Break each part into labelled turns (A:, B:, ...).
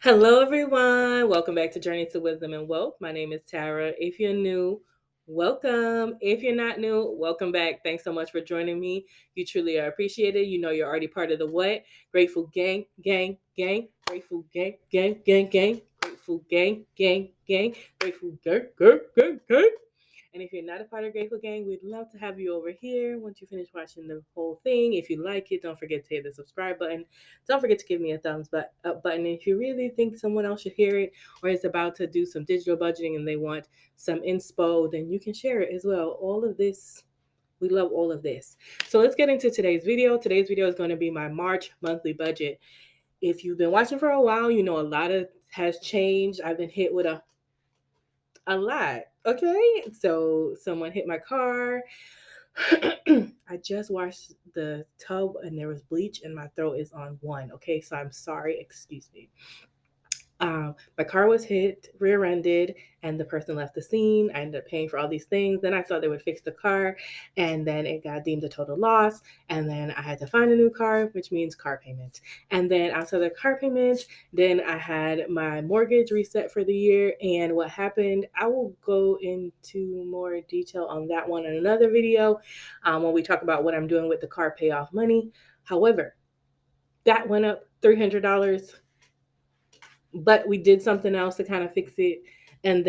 A: Hello, everyone. Welcome back to Journey to Wisdom and Wealth. My name is Tara. If you're new, welcome. If you're not new, welcome back. Thanks so much for joining me. You truly are appreciated. You know you're already part of the what? Grateful gang, gang, gang. Grateful gang, gang, gang, gang. Grateful gang, gang, gang. Grateful gang, gang, gang, gang. And if you're not a part of Grateful Gang, we'd love to have you over here once you finish watching the whole thing. If you like it, don't forget to hit the subscribe button. Don't forget to give me a up button. If you really think someone else should hear it or is about to do some digital budgeting and they want some inspo, then you can share it as well. All of this, we love all of this. So let's get into today's video. Today's video is going to be my March monthly budget. If you've been watching for a while, you know a lot of has changed. I've been hit with a lot. Okay. So someone hit my car. I just washed the tub and there was bleach and my throat is on one. Okay. So I'm sorry. Excuse me. My car was hit, rear-ended, and the person left the scene. I ended up paying for all these things. Then I thought they would fix the car, and then it got deemed a total loss. And then I had to find a new car, which means car payment. And then after the car payment, then I had my mortgage reset for the year. And what happened, I will go into more detail on that one in another video when we talk about what I'm doing with the car payoff money. However, that went up $300, but we did something else to kind of fix it, and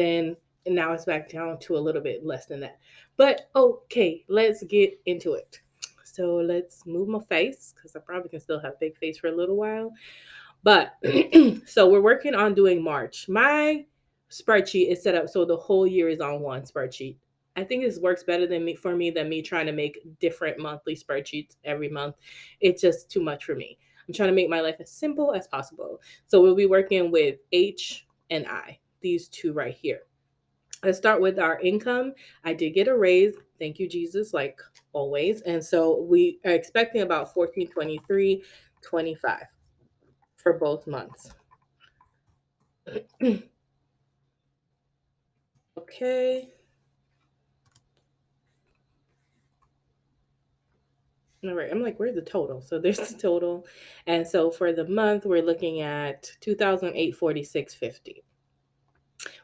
A: now it's back down to a little bit less than that. But okay, let's get into it. So let's move my face because I probably can still have big face for a little while. But so we're working on doing March. My spreadsheet is set up so the whole year is on one spreadsheet. I think this works better than me trying to make different monthly spreadsheets every month. It's just too much for me. I'm trying to make my life as simple as possible. So we'll be working with H and I, these two right here. Let's start with our income. I did get a raise. Thank you, Jesus, like always. And so we are expecting about 1423.25 for both months. Okay. All right. I'm like, where's the total? So there's the total. And so for the month, we're looking at 2,846.50.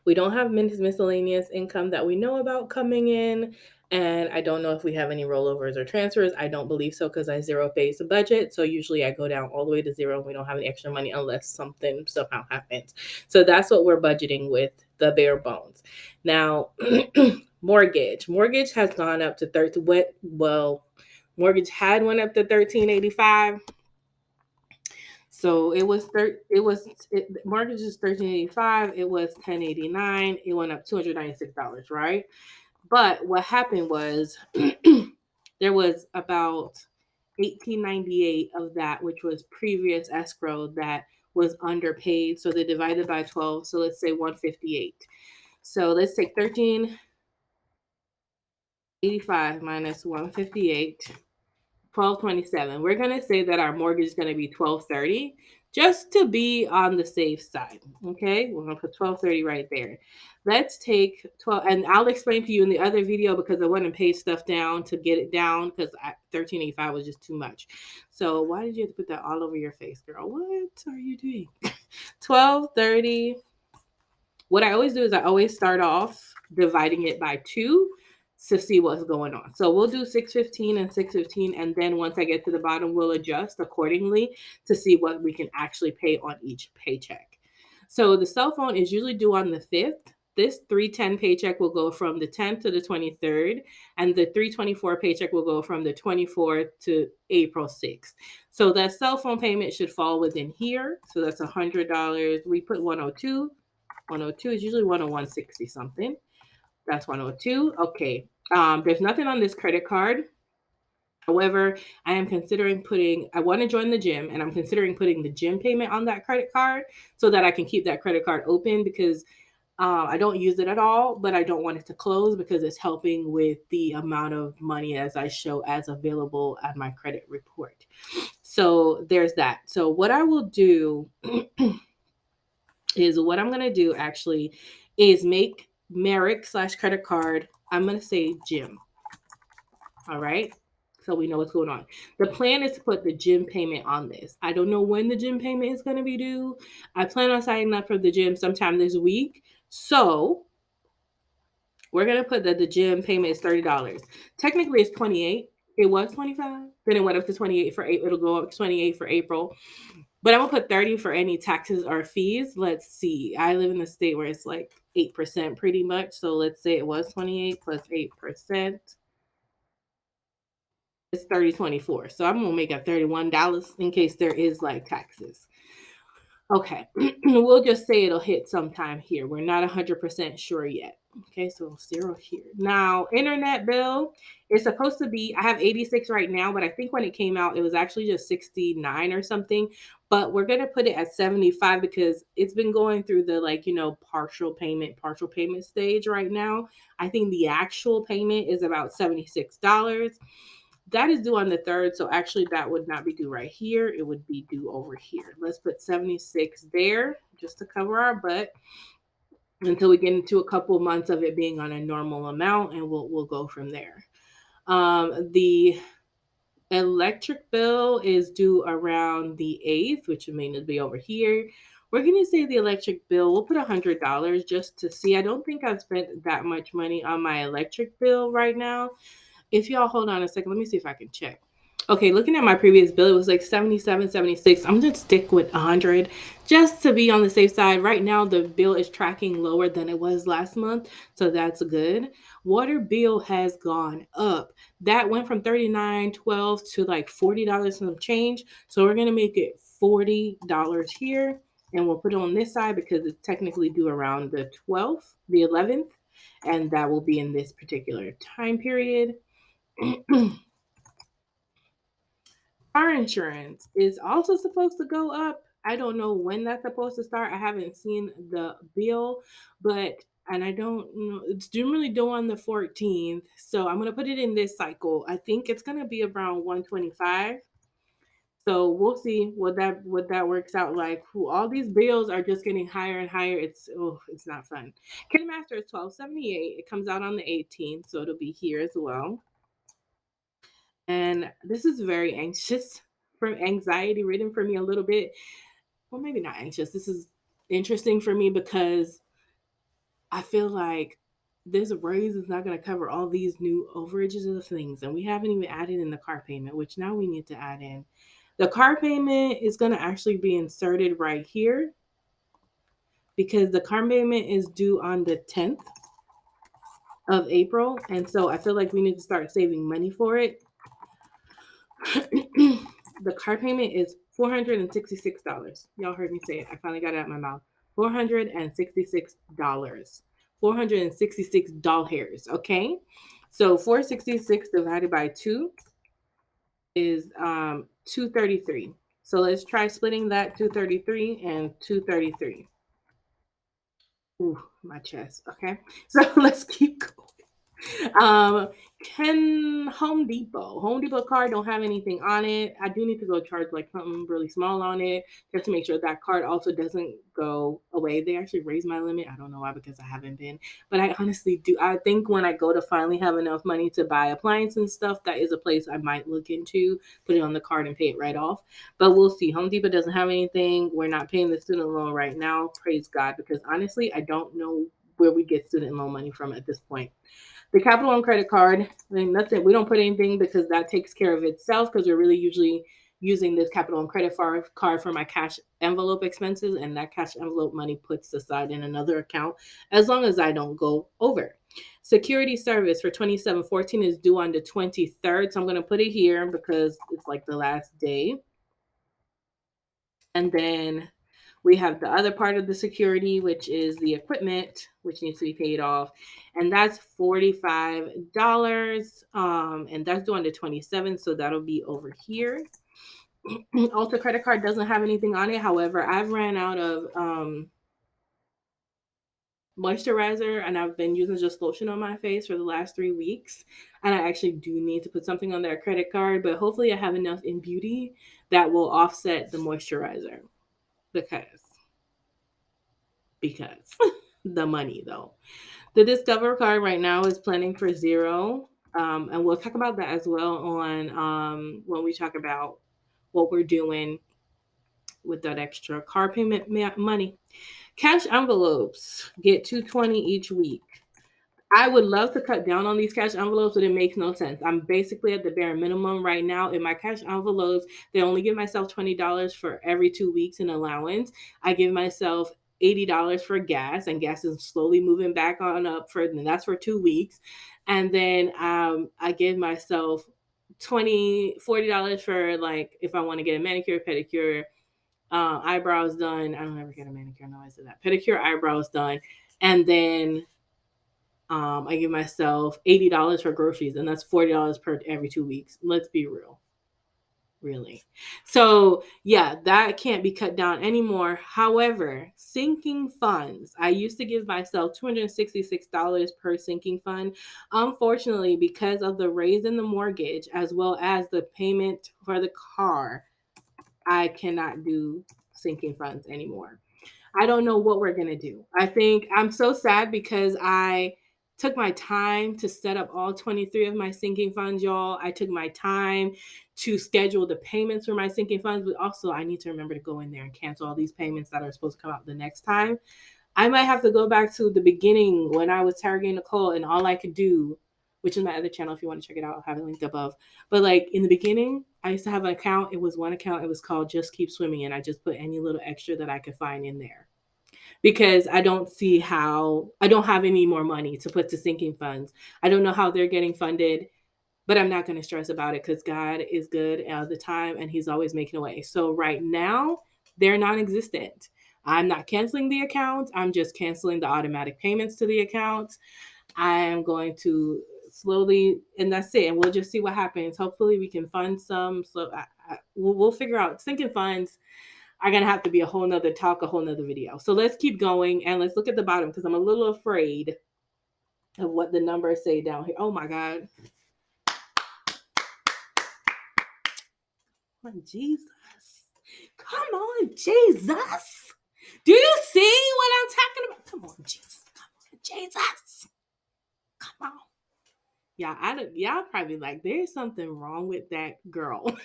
A: We don't have miscellaneous income that we know about coming in. And I don't know if we have any rollovers or transfers. I don't believe so because I zero base the budget. So usually I go down all the way to zero and we don't have any extra money unless something somehow happens. So that's what we're budgeting with the bare bones. Now, mortgage has gone up to 30. Well, mortgage had went up to 1385. So mortgage is 1385. It was 1089. It went up $296, right? But what happened was there was about 1898 of that, which was previous escrow that was underpaid. So they divided by 12. So let's say 158. So let's take 1385 minus 158. 1227. We're going to say that our mortgage is going to be 1230 just to be on the safe side. Okay, we're going to put 1230 right there. Let's take 12, and I'll explain to you in the other video because I went and paid stuff down to get it down because 1385 was just too much. So why did you have to put that all over your face, girl? What are you doing? 1230. What I always do is I always start off dividing it by 2 to see what's going on. So we'll do 615 and 615, and then once I get to the bottom, we'll adjust accordingly to see what we can actually pay on each paycheck. So the cell phone is usually due on the 5th. This 310 paycheck will go from the 10th to the 23rd, and the 324 paycheck will go from the 24th to April 6th. So that cell phone payment should fall within here. So that's $100. We put 102. 102 is usually 101.60 something. That's 102. Okay. There's nothing on this credit card. However, I want to join the gym and I'm considering putting the gym payment on that credit card so that I can keep that credit card open because I don't use it at all, but I don't want it to close because it's helping with the amount of money as I show as available at my credit report. So there's that. So what I will do is what I'm going to do actually is make Merrick /credit card. I'm going to say gym. All right. so we know what's going on. The plan is to put the gym payment on this. I don't know when the gym payment is going to be due. I plan on signing up for the gym sometime this week. So we're going to put that the gym payment is $30. Technically, it's 28. It was 25. Then it went up to 28 for April. It'll go up to 28 for April. But I'm going to put 30 for any taxes or fees. Let's see. I live in a state where it's like 8% pretty much. So let's say it was 28 plus 8%. It's 30.24. So I'm gonna make up $31 in case there is like taxes. Okay, we'll just say it'll hit sometime here. We're not 100% sure yet. Okay, so 0 here. Now, internet bill is supposed to be, I have 86 right now, but I think when it came out, it was actually just 69 or something. But we're going to put it at 75 because it's been going through the partial payment stage right now. I think the actual payment is about $76. That is due on the 3rd. So actually that would not be due right here. It would be due over here. Let's put 76 there just to cover our butt until we get into a couple months of it being on a normal amount, and we'll go from there. The electric bill is due around the 8th, which may need to be over here. We're going to say the electric bill, we'll put $100 just to see. I don't think I've spent that much money on my electric bill right now. If y'all hold on a second, let me see if I can check. Okay, looking at my previous bill, it was like 77, 76. I'm going to stick with 100 just to be on the safe side. Right now, the bill is tracking lower than it was last month, so that's good. Water bill has gone up. That went from $39.12 to like $40 and some change. So we're going to make it $40 here, and we'll put it on this side because it's technically due around the 12th, the 11th, and that will be in this particular time period. Car insurance is also supposed to go up. I don't know when that's supposed to start. I haven't seen the bill, and I don't know. It's generally due on the 14th. So I'm going to put it in this cycle. I think it's going to be around 125. So we'll see what that works out like. All these bills are just getting higher and higher. It's not fun. Kinemaster is 1278. It comes out on the 18th, so it'll be here as well. And this is very anxious, from anxiety ridden for me a little bit. Well, maybe not anxious. This is interesting for me because I feel like this raise is not going to cover all these new overages of things. And we haven't even added in the car payment, which now we need to add in. The car payment is going to actually be inserted right here because the car payment is due on the 10th of April. And so I feel like we need to start saving money for it. The car payment is $466. Y'all heard me say it. I finally got it out of my mouth. $466. $466. Okay. So 466 divided by 2 is 233. So let's try splitting that 233 and 233. Ooh, my chest. Okay. So let's keep going. Can Home Depot card don't have anything on it. I do need to go charge like something really small on it just to make sure that card also doesn't go away. They actually raised my limit. I don't know why, because I haven't been, but I honestly do. I think when I go to finally have enough money to buy appliance and stuff, that is a place I might look into, put it on the card and pay it right off. But we'll see. Home Depot doesn't have anything. We're not paying the student loan right now. Praise God, because honestly, I don't know where we get student loan money from at this point. The Capital One credit card, I mean, nothing. We don't put anything because that takes care of itself, because we're really usually using this Capital One credit card for my cash envelope expenses, and that cash envelope money puts aside in another account as long as I don't go over. Security service for 2714 is due on the 23rd, so I'm going to put it here because it's like the last day. And then we have the other part of the security, which is the equipment, which needs to be paid off. And that's $45. And that's due on the 27th. So that'll be over here. Ulta credit card doesn't have anything on it. However, I've ran out of moisturizer, and I've been using just lotion on my face for the last 3 weeks. And I actually do need to put something on that credit card, but hopefully I have enough in beauty that will offset the moisturizer. Because the money, though. The Discover card right now is planning for 0. And we'll talk about that as well on when we talk about what we're doing with that extra car payment money. Cash envelopes get 220 each week. I would love to cut down on these cash envelopes, but it makes no sense. I'm basically at the bare minimum right now. In my cash envelopes, they only give myself $20 for every 2 weeks in allowance. I give myself $80 for gas, and gas is slowly moving back on up for, and that's for 2 weeks. And then I give myself $40 for like if I want to get a manicure, pedicure, eyebrows done. I don't ever get a manicure. No, I said that. Pedicure, eyebrows done, and then I give myself $80 for groceries, and that's $40 per every 2 weeks. Let's be real, really. So yeah, that can't be cut down anymore. However, sinking funds, I used to give myself $266 per sinking fund. Unfortunately, because of the raise in the mortgage as well as the payment for the car, I cannot do sinking funds anymore. I don't know what we're going to do. I think I'm so sad because I took my time to set up all 23 of my sinking funds, y'all. I took my time to schedule the payments for my sinking funds, but also I need to remember to go in there and cancel all these payments that are supposed to come out the next time. I might have to go back to the beginning when I was Target Nicole and all I could do, which is my other channel if you want to check it out, I'll have it linked above. But like in the beginning, I used to have an account. It was one account. It was called Just Keep Swimming, and I just put any little extra that I could find in there because I don't see how I don't have any more money to put to sinking funds. I don't know how they're getting funded, but I'm not going to stress about it because God is good all the time and He's always making a way. So right now, they're non existent. I'm not canceling the account. I'm just canceling the automatic payments to the account. I am going to slowly, and that's it. And we'll just see what happens. Hopefully, we can fund some. So we'll figure out sinking funds are gonna have to be a whole nother talk, a whole nother video. So let's keep going and let's look at the bottom because I'm a little afraid of what the numbers say down here. Oh my God. Come on, Jesus. Come on, Jesus. Do you see what I'm talking about? Come on, Jesus. Come on, Jesus. Come on. Yeah, y'all probably like, there's something wrong with that girl.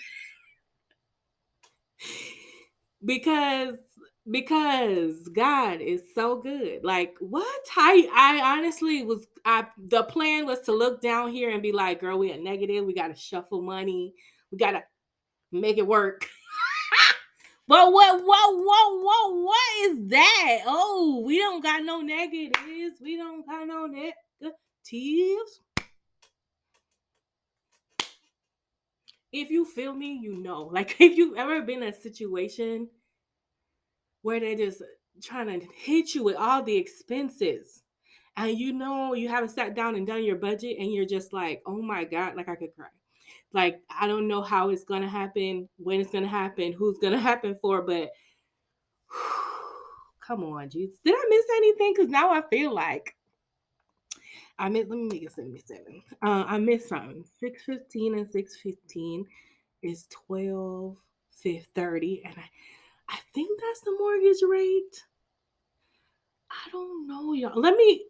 A: because God is so good. Like what? I honestly was the plan was to look down here and be like, girl, we are negative. We gotta shuffle money. We gotta make it work. But what is that? Oh, we don't got no negatives. We don't got no negatives. If you feel me, you know. Like if you've ever been in a situation where they're just trying to hit you with all the expenses and you know you haven't sat down and done your budget and you're just like, oh my God, like I could cry. Like I don't know how it's gonna happen, when it's gonna happen, who's gonna happen for, but come on, Jesus. Did I miss anything? Because now I feel like I missed, let me make it 77. I missed something. 615 and 615 is 12,530. And I think that's the mortgage rate. I don't know, y'all. Let me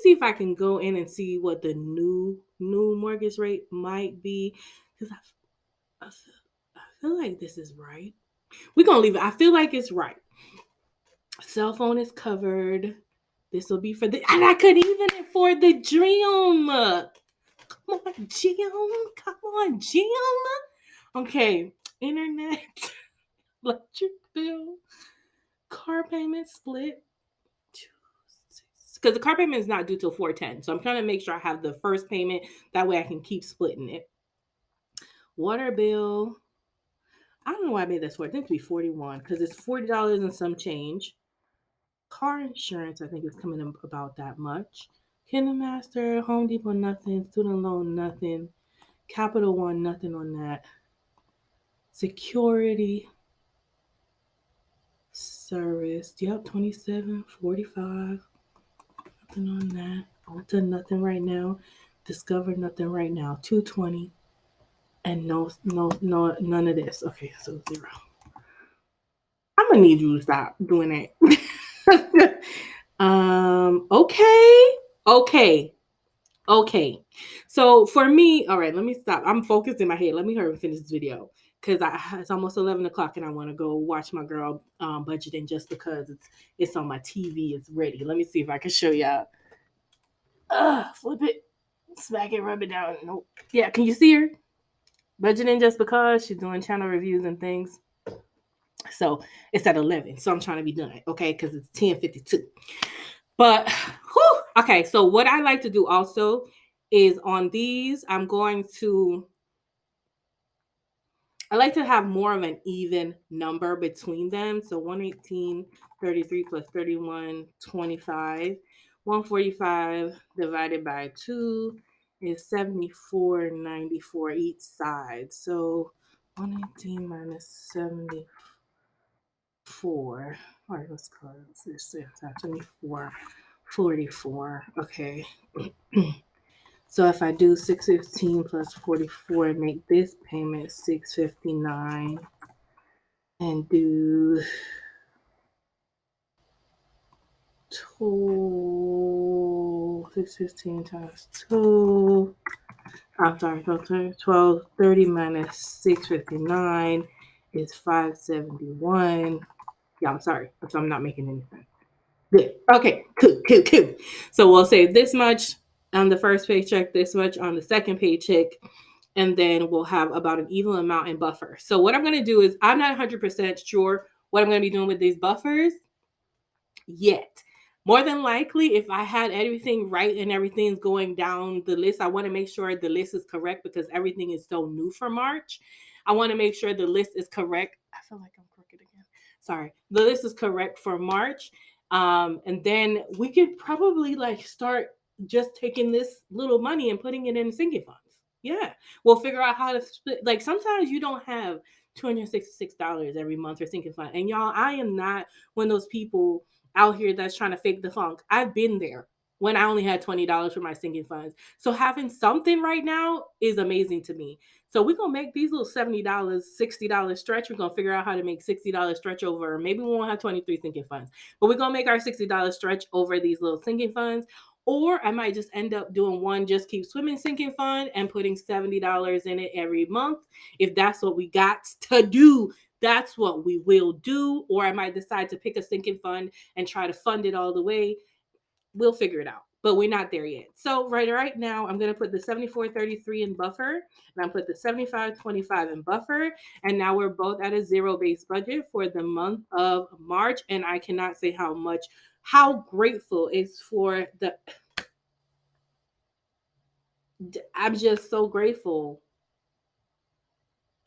A: see if I can go in and see what the new mortgage rate might be. Because I feel like this is right. We're gonna leave it. I feel like it's right. Cell phone is covered. This will be for the, and I could even afford the dream. Come on, Jim. Come on, Jim. Okay, internet, electric bill, car payment split. Because the car payment is not due till 410. So I'm trying to make sure I have the first payment. That way I can keep splitting it. Water bill. I don't know why I made this for. I think it'd be 41 because it's $40 and some change. Car insurance, I think, is coming up about that much. KinderMaster, Home Depot, nothing. Student loan, nothing. Capital One, nothing on that. Security service, yep, 27.45. Nothing on that. Ulta, nothing right now. Discover, nothing right now. 220. And no, none of this. Okay, so 0. I'm gonna need you to stop doing that. Okay. Okay. So for me, all right, let me stop. I'm focused in my head. Let me hurry and finish this video because it's almost 11 o'clock and I want to go watch my girl budgeting just because it's on my TV. It's ready. Let me see if I can show y'all. Flip it, smack it, rub it down. Nope. Yeah, can you see her? Budgeting just because she's doing channel reviews and things. So it's at 11. So I'm trying to be done, okay? Because it's 10:52. But whew, okay, so what I like to do also is on these, I like to have more of an even number between them. So 118, 33 plus 31, 25. 145 divided by 2 is 74.94 each side. So 118 minus 74. All right, let's call this 24, 44. Okay. So if I do 615 plus 44, make this payment 659 and do 615 times 2. I'm sorry, 1230 minus 659 is 571. Yeah, I'm sorry if I'm not making any sense. Good. Okay, cool. So we'll save this much on the first paycheck, this much on the second paycheck, and then we'll have about an even amount in buffer. So what I'm going to do is I'm not 100% sure what I'm going to be doing with these buffers yet. More than likely, if I had everything right and everything's going down the list, I want to make sure the list is correct because everything is so new for March. I want to make sure the list is correct. I feel like I'm crooked again. Sorry. The list is correct for March. And then we could probably like start just taking this little money and putting it in sinking funds. Yeah. We'll figure out how to split. Like sometimes you don't have $266 every month for sinking fund. And y'all, I am not one of those people out here that's trying to fake the funk. I've been there when I only had $20 for my sinking funds. So having something right now is amazing to me. So we're gonna make these little $70, $60 stretch. We're gonna figure out how to make $60 stretch over. Maybe we won't have 23 sinking funds, but we're gonna make our $60 stretch over these little sinking funds. Or I might just end up doing one just keep swimming sinking fund and putting $70 in it every month. If that's what we got to do, that's what we will do. Or I might decide to pick a sinking fund and try to fund it all the way. We'll figure it out, but we're not there yet. So right now, I'm going to put the 74.33 in buffer, and I'm put the 75.25 in buffer, and now we're both at a zero-based budget for the month of March, and I cannot say how grateful it's for the. I'm just so grateful,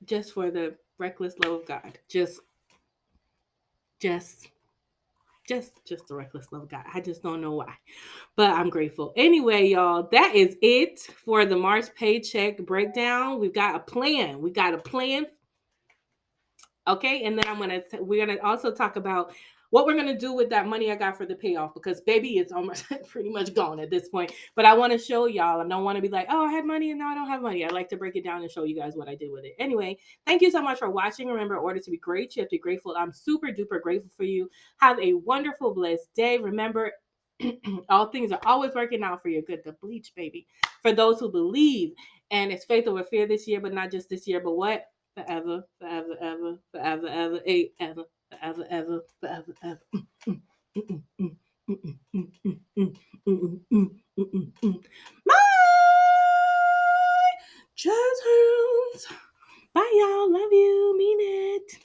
A: just for the reckless love of God, just just the reckless love of God. I just don't know why, but I'm grateful. Anyway, y'all, that is it for the March paycheck breakdown. We've got a plan. Okay, and then we're gonna also talk about what we're gonna do with that money I got for the payoff because baby, it's almost pretty much gone at this point. But I want to show y'all. I don't want to be like, oh, I had money and now I don't have money. I like to break it down and show you guys what I did with it. Anyway, thank you so much for watching. Remember, in order to be great, you have to be grateful. I'm super duper grateful for you. Have a wonderful, blessed day. Remember, all things are always working out for your good. The bleach, baby. For those who believe, and it's faith over fear this year, but not just this year, but what? Forever, forever, ever, forever, ever, ever, forever, ever, forever, ever. My jazz hands. Bye, y'all. Love you. Mean it.